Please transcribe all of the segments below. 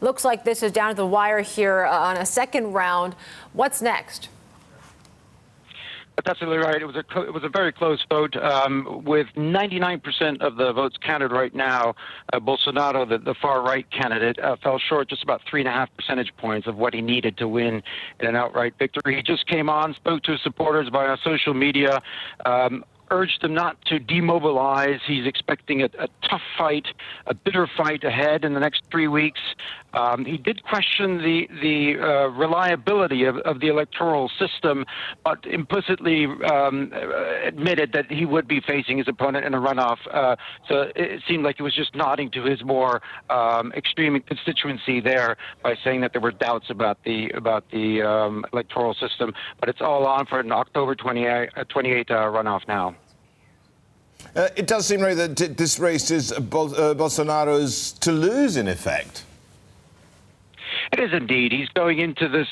Looks like this is down to the wire here on a second round. What's next? That's absolutely right. It was a very close vote with 99% of the votes counted right now. Bolsonaro, the far-right candidate, fell short just about 3.5 percentage points of what he needed to win in an outright victory. He just came on, spoke to his supporters via social media, urged them not to demobilize. He's expecting a tough fight, a bitter fight ahead in the next 3 weeks. He did question the reliability of the electoral system, but implicitly admitted that he would be facing his opponent in a runoff. So it seemed like he was just nodding to his more extreme constituency there by saying that there were doubts about the electoral system. But it's all on for an October 28 runoff now. It does seem, Ray, that this race is Bolsonaro's to lose, in effect. It is indeed. He's going into this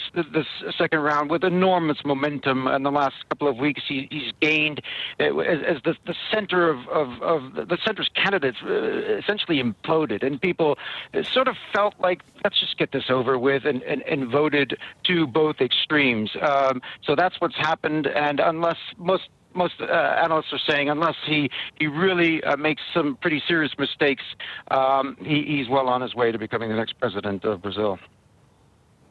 second round with enormous momentum. In the last couple of weeks, he's gained as the center of the center's candidates essentially imploded, and people sort of felt like, let's just get this over with, and voted to both extremes. So that's what's happened. And unless most analysts are saying, unless he really makes some pretty serious mistakes, he's well on his way to becoming the next president of Brazil.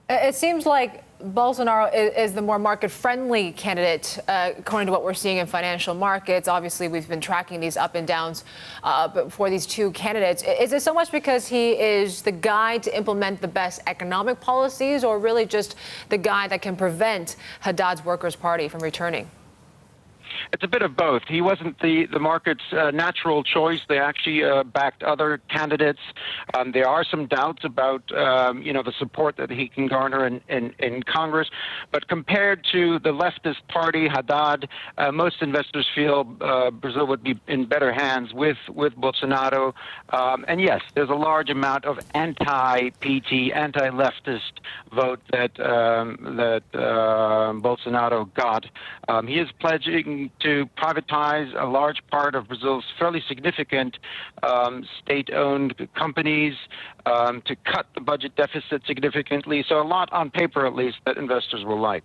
It seems like Bolsonaro is the more market-friendly candidate, according to what we're seeing in financial markets. Obviously, we've been tracking these up and downs but for these two candidates. Is it so much because he is the guy to implement the best economic policies, or really just the guy that can prevent Haddad's Workers' Party from returning? It's a bit of both. He wasn't the market's natural choice. They actually backed other candidates. There are some doubts about the support that he can garner in Congress. But compared to the leftist party, Haddad, most investors feel Brazil would be in better hands with Bolsonaro. And yes, there's a large amount of anti-PT, anti-leftist vote that Bolsonaro got. He is pledging to privatize a large part of Brazil's fairly significant state-owned companies, to cut the budget deficit significantly. So a lot on paper, at least, that investors will like.